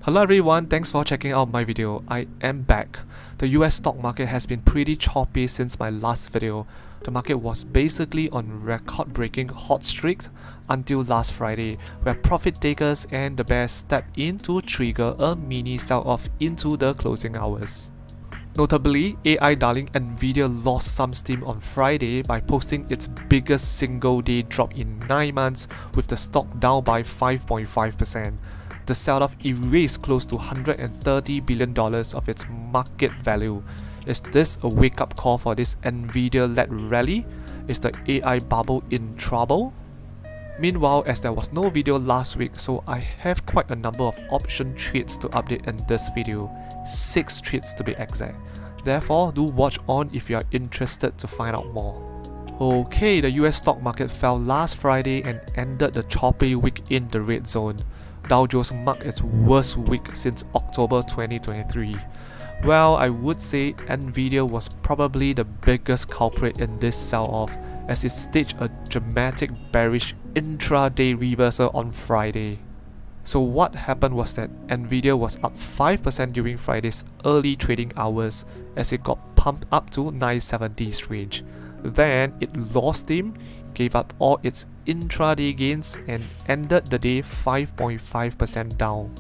Hello everyone, thanks for checking out my video. I am back. The US stock market has been pretty choppy since my last video. The market was basically on record-breaking hot streaks until last Friday, where profit takers and the bears stepped in to trigger a mini sell-off into the closing hours. Notably, AI darling Nvidia lost some steam on Friday by posting its biggest single-day drop in 9 months, with the stock down by 5.5%. The sell-off erased close to $130 billion of its market value. Is this a wake-up call for this Nvidia-led rally? Is the AI bubble in trouble? Meanwhile, as there was no video last week, so I have quite a number of option trades to update in this video. 6 trades to be exact. Therefore, do watch on if you are interested to find out more. Okay, the US stock market fell last Friday and ended the choppy week in the red zone. Dow Jones marked its worst week since October 2023. Well, I would say Nvidia was probably the biggest culprit in this sell-off, as it staged a dramatic bearish intraday reversal on Friday. So what happened was that Nvidia was up 5% during Friday's early trading hours as it got pumped up to 970s range. Then it lost steam, gave up all its intraday gains and ended the day 5.5% down.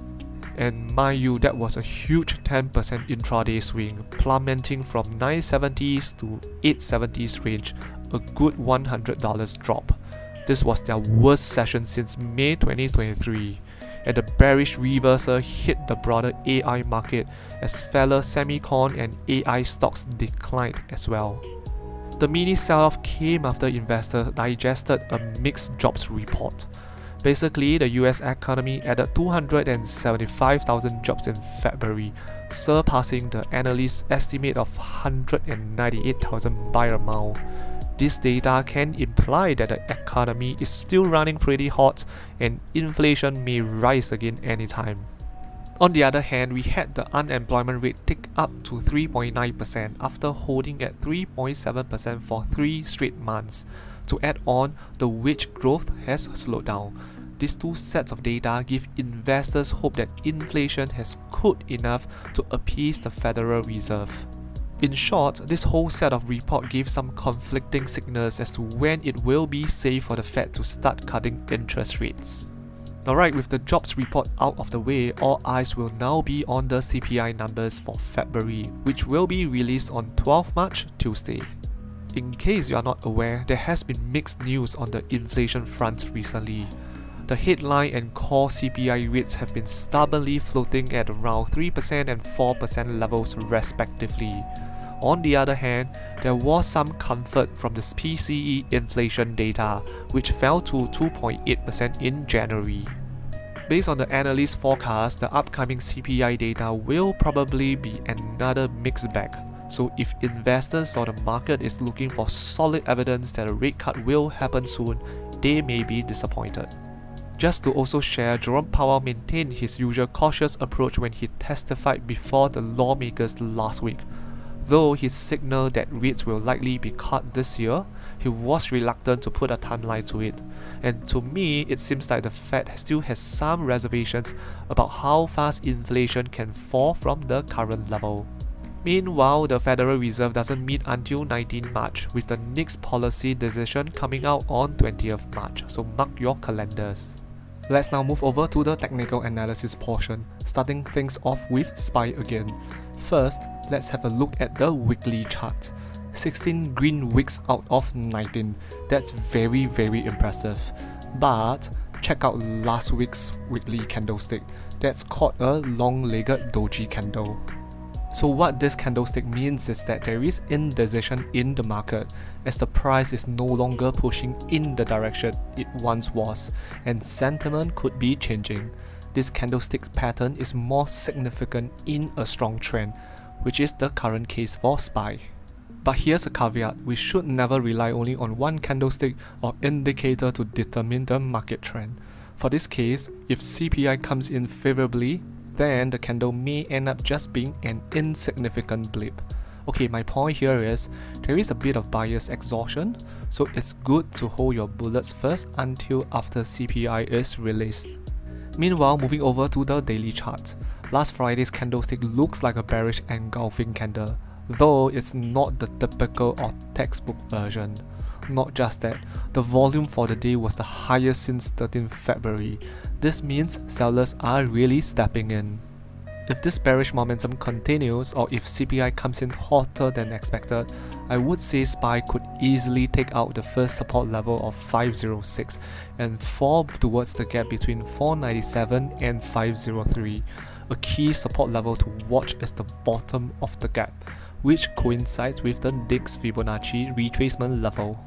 And mind you, that was a huge 10% intraday swing, plummeting from 970s to 870s range, a good $100 drop. This was their worst session since May 2023, and the bearish reversal hit the broader AI market as fellow semicon and AI stocks declined as well. The mini sell-off came after investors digested a mixed jobs report. Basically, the US economy added 275,000 jobs in February, surpassing the analyst's estimate of 198,000 by a mile. This data can imply that the economy is still running pretty hot and inflation may rise again anytime. On the other hand, we had the unemployment rate tick up to 3.9% after holding at 3.7% for 3 straight months. To add on, the wage growth has slowed down. These two sets of data give investors hope that inflation has cooled enough to appease the Federal Reserve. In short, this whole set of report gave some conflicting signals as to when it will be safe for the Fed to start cutting interest rates. Alright, with the jobs report out of the way, all eyes will now be on the CPI numbers for February, which will be released on 12 March, Tuesday. In case you are not aware, there has been mixed news on the inflation front recently. The headline and core CPI rates have been stubbornly floating at around 3% and 4% levels respectively. On the other hand, there was some comfort from the PCE inflation data, which fell to 2.8% in January. Based on the analyst's forecast, the upcoming CPI data will probably be another mixed bag. So if investors or the market is looking for solid evidence that a rate cut will happen soon, they may be disappointed. Just to also share, Jerome Powell maintained his usual cautious approach when he testified before the lawmakers last week. Though he signaled that rates will likely be cut this year, he was reluctant to put a timeline to it. And to me, it seems like the Fed still has some reservations about how fast inflation can fall from the current level. Meanwhile, the Federal Reserve doesn't meet until 19 March, with the next policy decision coming out on 20th March, so mark your calendars. Let's now move over to the technical analysis portion, starting things off with SPY again. First, let's have a look at the weekly chart. 16 green wicks out of 19. That's very impressive. But check out last week's weekly candlestick. That's called a long-legged doji candle. So what this candlestick means is that there is indecision in the market, as the price is no longer pushing in the direction it once was, and sentiment could be changing. This candlestick pattern is more significant in a strong trend, which is the current case for SPY. But here's a caveat: we should never rely only on one candlestick or indicator to determine the market trend. For this case, if CPI comes in favorably, then the candle may end up just being an insignificant blip. Okay, my point here is there is a bit of buyer's exhaustion, so it's good to hold your bullets first until after CPI is released. Meanwhile, moving over to the daily chart, last Friday's candlestick looks like a bearish engulfing candle, though it's not the typical or textbook version. Not just that, the volume for the day was the highest since 13th February. This means sellers are really stepping in. If this bearish momentum continues, or if CPI comes in hotter than expected, I would say SPY could easily take out the first support level of 506 and fall towards the gap between 497 and 503. A key support level to watch is the bottom of the gap, which coincides with the next Fibonacci retracement level.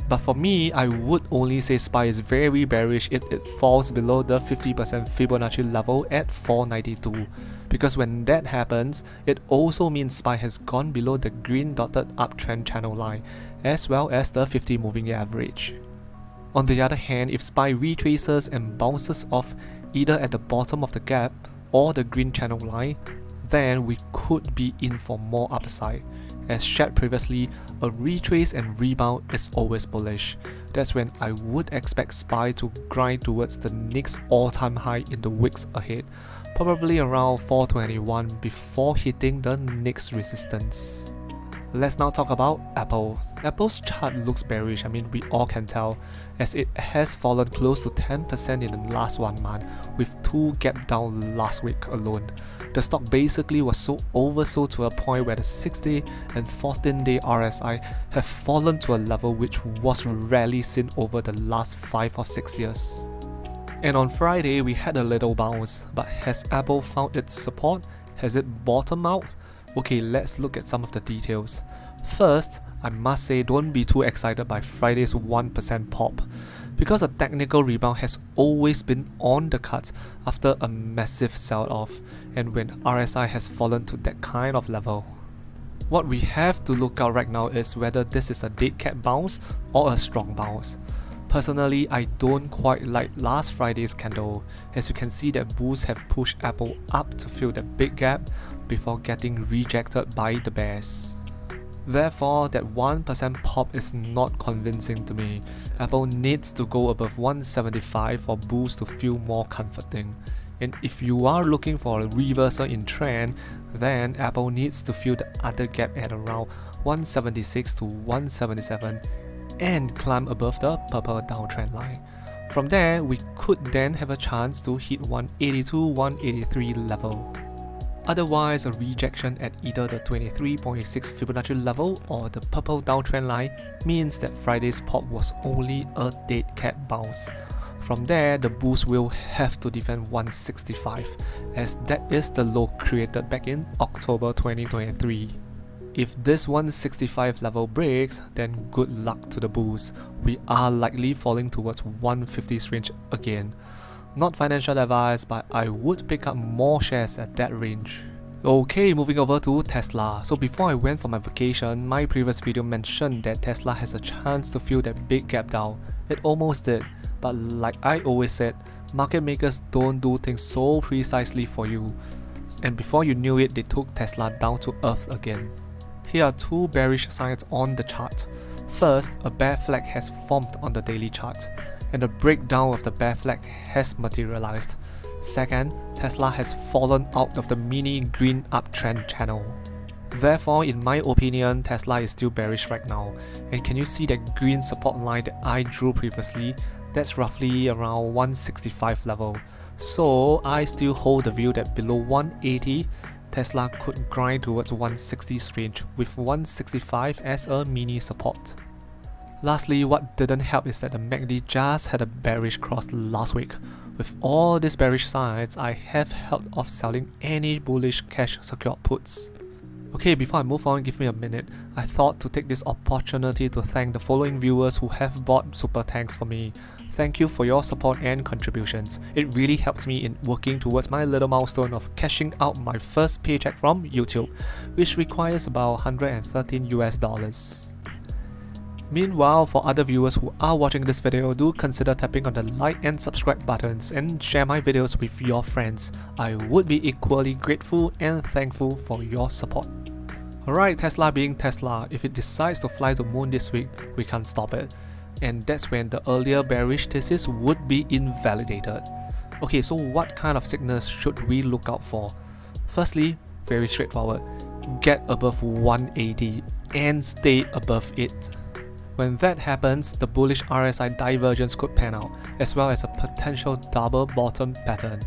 But for me, I would only say SPY is very bearish if it falls below the 50% Fibonacci level at 492. Because when that happens, it also means SPY has gone below the green dotted uptrend channel line, as well as the 50 moving average. On the other hand, if SPY retraces and bounces off either at the bottom of the gap or the green channel line, then we could be in for more upside. As shared previously, a retrace and rebound is always bullish. That's when I would expect SPY to grind towards the next all-time high in the weeks ahead, probably around 421 before hitting the next resistance. Let's now talk about Apple. Apple's chart looks bearish, we all can tell, as it has fallen close to 10% in the last 1 month, with 2 gap down last week alone. The stock basically was so oversold to a point where the 6-day and 14-day RSI have fallen to a level which was rarely seen over the last 5 or 6 years. And on Friday we had a little bounce, but has Apple found its support? Has it bottomed out? Okay, let's look at some of the details. First, I must say don't be too excited by Friday's 1% pop, because a technical rebound has always been on the cards after a massive sell-off and when RSI has fallen to that kind of level. What we have to look out right now is whether this is a dead cat bounce or a strong bounce. Personally, I don't quite like last Friday's candle, as you can see that bulls have pushed Apple up to fill that big gap before getting rejected by the bears. Therefore, that 1% pop is not convincing to me. Apple needs to go above 175 for bulls to feel more comforting. And if you are looking for a reversal in trend, then Apple needs to fill the other gap at around 176 to 177 and climb above the purple downtrend line. From there, we could then have a chance to hit 182-183 level. Otherwise, a rejection at either the 23.6 Fibonacci level or the purple downtrend line means that Friday's pop was only a dead cat bounce. From there, the bulls will have to defend 165, as that is the low created back in October 2023. If this 165 level breaks, then good luck to the bulls. We are likely falling towards 150's range again. Not financial advice, but I would pick up more shares at that range. Okay, moving over to Tesla. So before I went for my vacation, my previous video mentioned that Tesla has a chance to fill that big gap down. It almost did, but like I always said, market makers don't do things so precisely for you. And before you knew it, they took Tesla down to earth again. Here are 2 bearish signs on the chart. First, a bear flag has formed on the daily chart, and the breakdown of the bear flag has materialized. Second, Tesla has fallen out of the mini green uptrend channel. Therefore, in my opinion, Tesla is still bearish right now. And can you see that green support line that I drew previously? That's roughly around 165 level. So I still hold the view that below 180, Tesla could grind towards 160's range, with 165 as a mini support. Lastly, what didn't help is that the MACD just had a bearish cross last week. With all these bearish signs, I have held off selling any bullish cash secured puts. Okay, before I move on, give me a minute. I thought to take this opportunity to thank the following viewers who have bought super thanks for me. Thank you for your support and contributions. It really helps me in working towards my little milestone of cashing out my first paycheck from YouTube, which requires about $113 US. Meanwhile, for other viewers who are watching this video, do consider tapping on the like and subscribe buttons and share my videos with your friends. I would be equally grateful and thankful for your support. Alright, Tesla being Tesla, if it decides to fly to the moon this week, we can't stop it. And that's when the earlier bearish thesis would be invalidated. Okay, so what kind of signals should we look out for? Firstly, very straightforward, get above 180 and stay above it. When that happens, the bullish RSI divergence could pan out, as well as a potential double bottom pattern.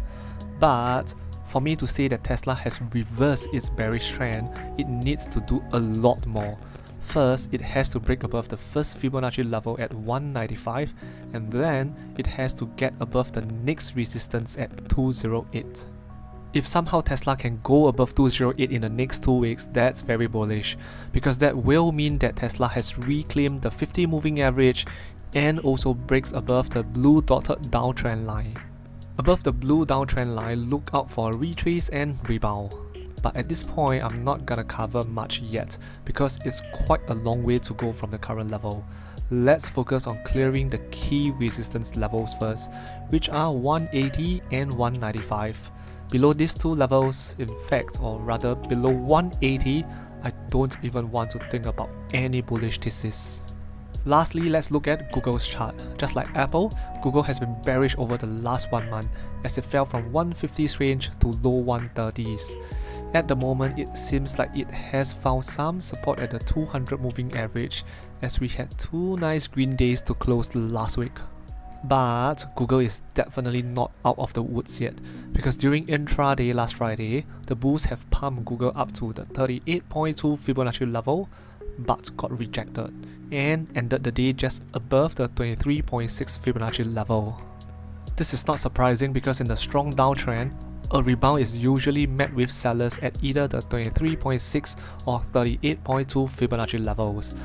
But for me to say that Tesla has reversed its bearish trend, it needs to do a lot more. First, it has to break above the first Fibonacci level at 195, and then it has to get above the next resistance at 208. If somehow Tesla can go above 208 in the next 2 weeks, that's very bullish, because that will mean that Tesla has reclaimed the 50 moving average and also breaks above the blue dotted downtrend line. Above the blue downtrend line, look out for a retrace and rebound. But at this point, I'm not gonna cover much yet because it's quite a long way to go from the current level. Let's focus on clearing the key resistance levels first, which are 180 and 195. Below these two levels, in fact, or rather below 180, I don't even want to think about any bullish thesis. Lastly, let's look at Google's chart. Just like Apple, Google has been bearish over the last 1 month as it fell from 150s range to low 130s. At the moment, it seems like it has found some support at the 200 moving average as we had 2 nice green days to close last week. But Google is definitely not out of the woods yet, because during intraday last Friday, the bulls have pumped Google up to the 38.2 Fibonacci level but got rejected and ended the day just above the 23.6 Fibonacci level. This is not surprising because in the strong downtrend, a rebound is usually met with sellers at either the 23.6 or 38.2 Fibonacci levels.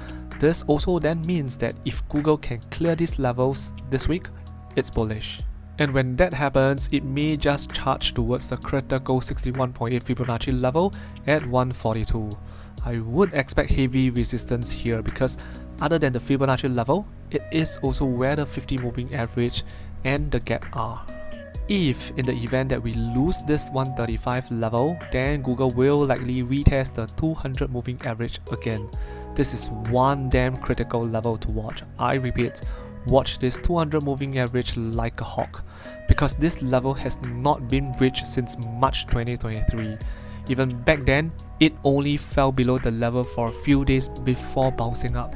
This also then means that if Google can clear these levels this week, it's bullish. And when that happens, it may just charge towards the critical 61.8 Fibonacci level at 142. I would expect heavy resistance here because other than the Fibonacci level, it is also where the 50 moving average and the gap are. If in the event that we lose this 135 level, then Google will likely retest the 200 moving average again. This is one damn critical level to watch. I repeat, watch this 200 moving average like a hawk, because this level has not been breached since March 2023. Even back then, it only fell below the level for a few days before bouncing up.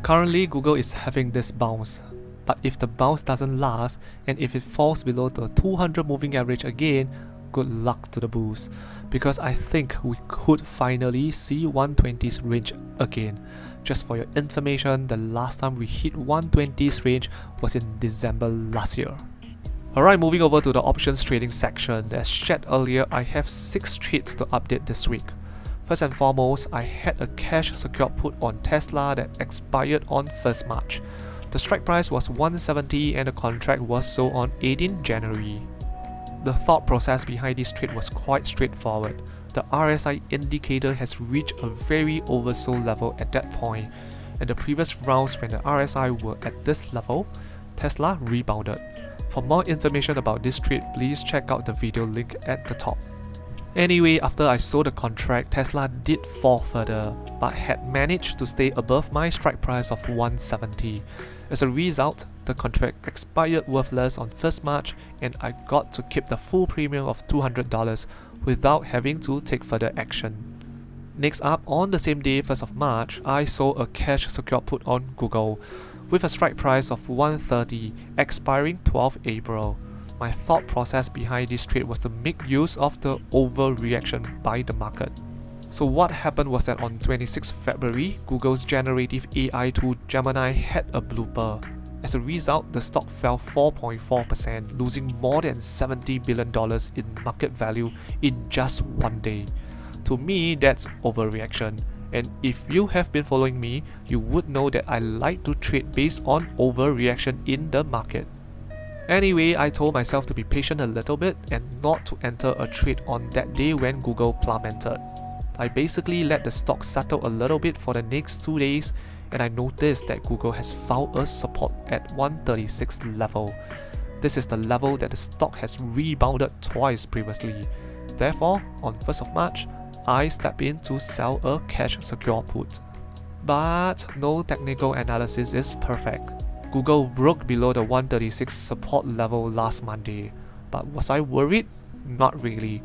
Currently, Google is having this bounce. But if the bounce doesn't last, and if it falls below the 200 moving average again, good luck to the bulls, because I think we could finally see 120s range again. Just for your information, the last time we hit 120s range was in December last year. Alright, moving over to the options trading section. As shared earlier, I have 6 trades to update this week. First and foremost, I had a cash secured put on Tesla that expired on 1st March. The strike price was 170 and the contract was sold on 18 January. The thought process behind this trade was quite straightforward. The RSI indicator has reached a very oversold level at that point, and the previous rounds when the RSI were at this level, Tesla rebounded. For more information about this trade, please check out the video link at the top. Anyway, after I sold the contract, Tesla did fall further, but had managed to stay above my strike price of 170. As a result, the contract expired worthless on 1st March and I got to keep the full premium of $200 without having to take further action. Next up, on the same day, 1st of March, I sold a cash secured put on Google with a strike price of 130, expiring 12 April. My thought process behind this trade was to make use of the overreaction by the market. So what happened was that on 26 February, Google's generative AI tool Gemini had a blooper. As a result, the stock fell 4.4%, losing more than $70 billion in market value in just one day. To me, that's overreaction. And if you have been following me, you would know that I like to trade based on overreaction in the market. Anyway, I told myself to be patient a little bit and not to enter a trade on that day when Google plummeted. I basically let the stock settle a little bit for the next 2 days, and I noticed that Google has found a support at 136 level. This is the level that the stock has rebounded twice previously. Therefore, on 1st of March, I stepped in to sell a cash secure put. But no technical analysis is perfect. Google broke below the 136 support level last Monday. But was I worried? Not really,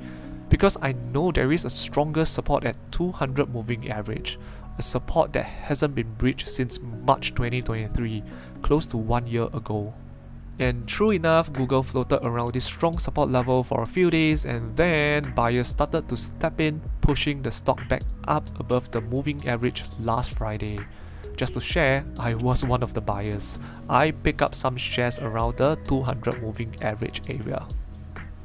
because I know there is a stronger support at 200 moving average, a support that hasn't been breached since March 2023, close to 1 year ago. And true enough, Google floated around this strong support level for a few days, and then buyers started to step in, pushing the stock back up above the moving average last Friday. Just to share, I was one of the buyers. I picked up some shares around the 200 moving average area.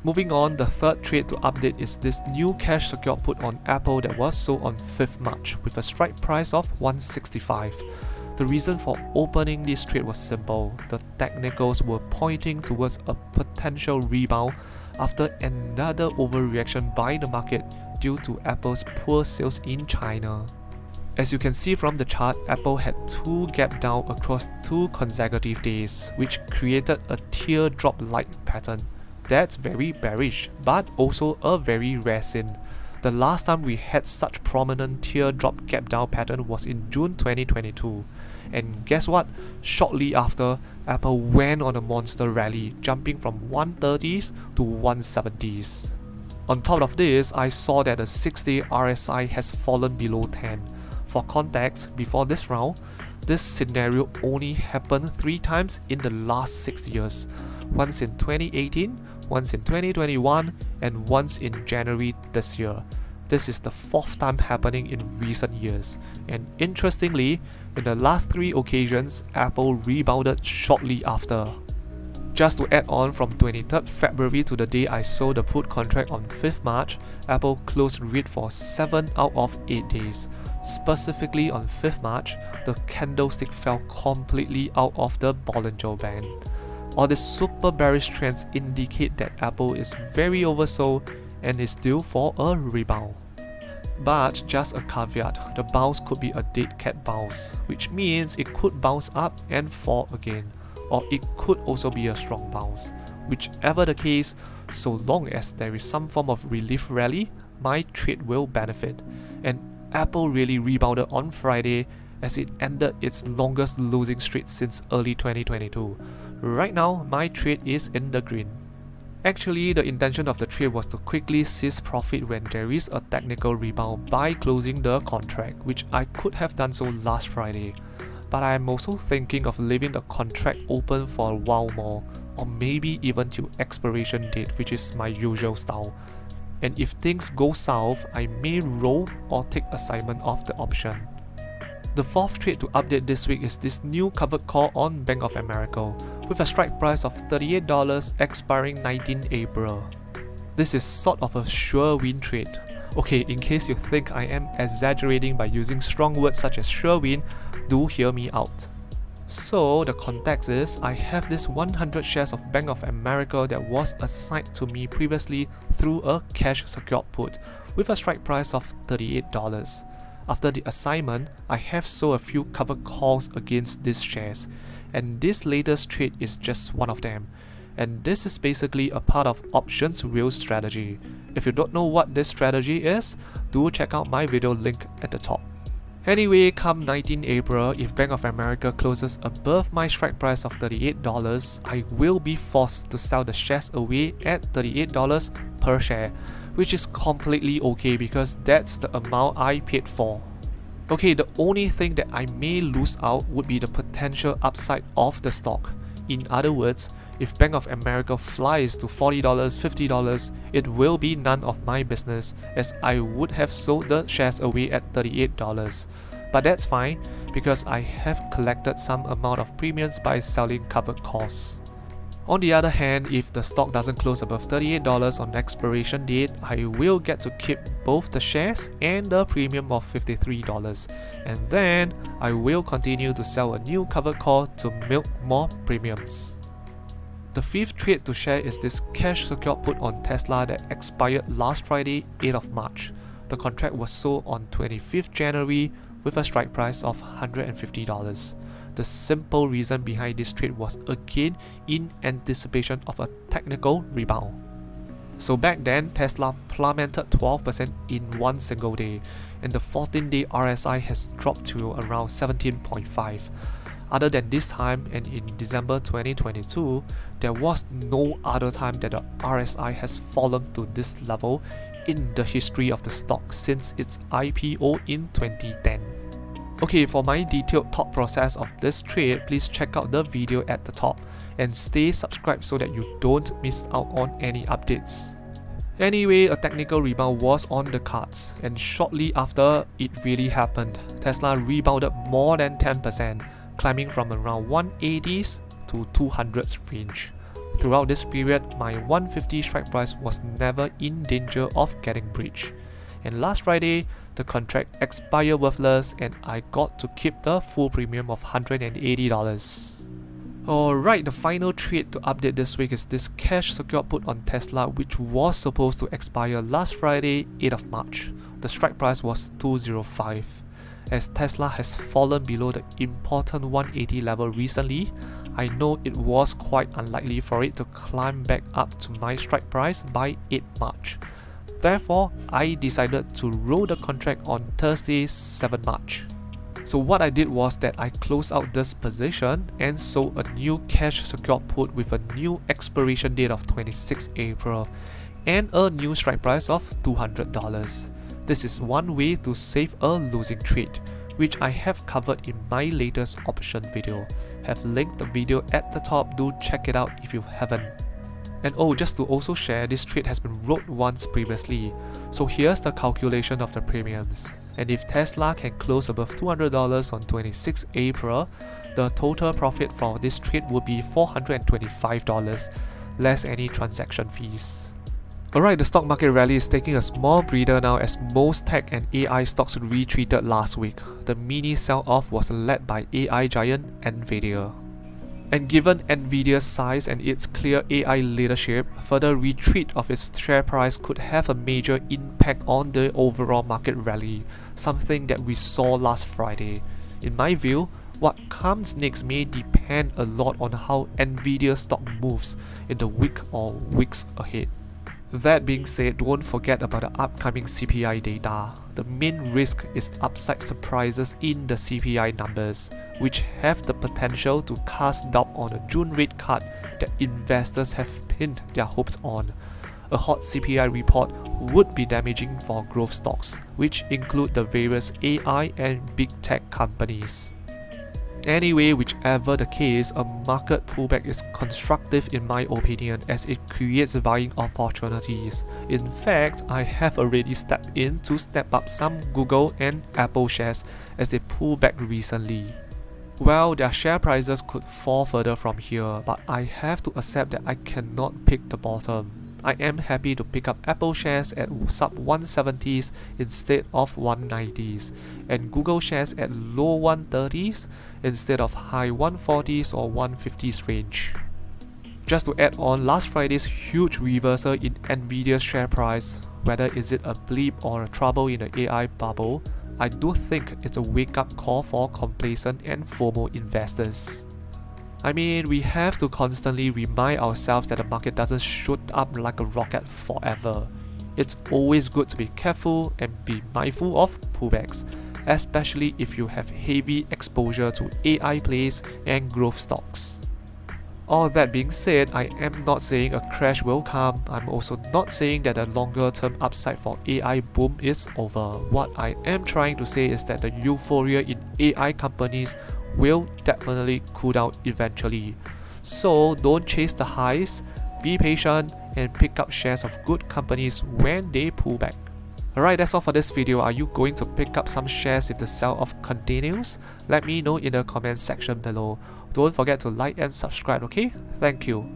Moving on, the third trade to update is this new cash secured put on Apple that was sold on 5th March with a strike price of $165. The reason for opening this trade was simple. The technicals were pointing towards a potential rebound after another overreaction by the market due to Apple's poor sales in China. As you can see from the chart, Apple had 2 gap down across 2 consecutive days, which created a teardrop-like pattern. That's very bearish, but also a very rare scene. The last time we had such prominent teardrop gap down pattern was in June 2022. And guess what? Shortly after, Apple went on a monster rally, jumping from 130s to 170s. On top of this, I saw that the 6-day RSI has fallen below 10. For context, before this round, this scenario only happened 3 times in the last 6 years. Once in 2018, once in 2021, and once in January this year. This is the 4th time happening in recent years. And interestingly, in the last 3 occasions, Apple rebounded shortly after. Just to add on, from 23rd February to the day I sold the put contract on 5th March, Apple closed red for 7 out of 8 days. Specifically on 5th March, the candlestick fell completely out of the Bollinger Band. All these super bearish trends indicate that Apple is very oversold and is due for a rebound. But just a caveat, the bounce could be a dead cat bounce, which means it could bounce up and fall again, or it could also be a strong bounce. Whichever the case, so long as there is some form of relief rally, my trade will benefit. And Apple really rebounded on Friday as it ended its longest losing streak since early 2022. Right now, my trade is in the green. Actually, the intention of the trade was to quickly seize profit when there is a technical rebound by closing the contract, which I could have done so last Friday. But I am also thinking of leaving the contract open for a while more, or maybe even till expiration date, which is my usual style. And if things go south, I may roll or take assignment of the option. The 4th trade to update this week is this new covered call on Bank of America, with a strike price of $38 expiring 19 April. This is sort of a sure win trade. Okay, in case you think I am exaggerating by using strong words such as sure win, do hear me out. So the context is, I have this 100 shares of Bank of America that was assigned to me previously through a cash secured put, with a strike price of $38. After the assignment, I have sold a few covered calls against these shares, and this latest trade is just one of them. And this is basically a part of options wheel strategy. If you don't know what this strategy is, do check out my video link at the top. Anyway, come 19 April, if Bank of America closes above my strike price of $38, I will be forced to sell the shares away at $38 per share, which is completely okay because that's the amount I paid for. Okay, the only thing that I may lose out would be the potential upside of the stock. In other words, if Bank of America flies to $40, $50, it will be none of my business, as I would have sold the shares away at $38. But that's fine, because I have collected some amount of premiums by selling covered calls. On the other hand, if the stock doesn't close above $38 on expiration date, I will get to keep both the shares and the premium of $53, and then I will continue to sell a new covered call to milk more premiums. The 5th trade to share is this cash secured put on Tesla that expired last Friday, 8th of March. The contract was sold on 25th January with a strike price of $150. The simple reason behind this trade was again in anticipation of a technical rebound. So back then, Tesla plummeted 12% in one single day, and the 14-day RSI has dropped to around 17.5. Other than this time and in December 2022, there was no other time that the RSI has fallen to this level in the history of the stock since its IPO in 2010. Okay, for my detailed thought process of this trade, please check out the video at the top and stay subscribed so that you don't miss out on any updates. Anyway, a technical rebound was on the cards, and shortly after it really happened, Tesla rebounded more than 10%, climbing from around 180s to 200s range. Throughout this period, my 150 strike price was never in danger of getting breached. And last Friday, the contract expired worthless and I got to keep the full premium of $180. Alright, the final trade to update this week is this cash secured put on Tesla, which was supposed to expire last Friday, 8th of March. The strike price was $205. As Tesla has fallen below the important 180 level recently, I know it was quite unlikely for it to climb back up to my strike price by 8th March. Therefore, I decided to roll the contract on Thursday, 7th March. So what I did was that I closed out this position and sold a new cash secured put with a new expiration date of 26 April and a new strike price of $200. This is one way to save a losing trade, which I have covered in my latest option video. Have linked the video at the top, do check it out if you haven't. And just to also share, this trade has been rolled once previously, so here's the calculation of the premiums. And if Tesla can close above $200 on 26 April, the total profit for this trade would be $425, less any transaction fees. Alright, the stock market rally is taking a small breather now as most tech and AI stocks retreated last week. The mini sell-off was led by AI giant Nvidia. And given Nvidia's size and its clear AI leadership, further retreat of its share price could have a major impact on the overall market rally, something that we saw last Friday. In my view, what comes next may depend a lot on how Nvidia stock moves in the week or weeks ahead. That being said, don't forget about the upcoming CPI data. The main risk is upside surprises in the CPI numbers, which have the potential to cast doubt on a June rate cut that investors have pinned their hopes on. A hot CPI report would be damaging for growth stocks, which include the various AI and big tech companies. Anyway, whichever the case, a market pullback is constructive in my opinion as it creates buying opportunities. In fact, I have already stepped in to snap up some Google and Apple shares as they pull back recently. Well, their share prices could fall further from here, but I have to accept that I cannot pick the bottom. I am happy to pick up Apple shares at sub 170s instead of 190s, and Google shares at low 130s instead of high 140s or 150s range. Just to add on, last Friday's huge reversal in Nvidia's share price, whether is it a blip or a trouble in the AI bubble, I do think it's a wake-up call for complacent and FOMO investors. I mean, we have to constantly remind ourselves that the market doesn't shoot up like a rocket forever. It's always good to be careful and be mindful of pullbacks, especially if you have heavy exposure to AI plays and growth stocks. All that being said, I am not saying a crash will come. I'm also not saying that the longer term upside for AI boom is over. What I am trying to say is that the euphoria in AI companies will definitely cool down eventually. So don't chase the highs, be patient and pick up shares of good companies when they pull back. Alright, that's all for this video. Are you going to pick up some shares if the sell-off continues? Let me know in the comment section below. Don't forget to like and subscribe, okay? Thank you.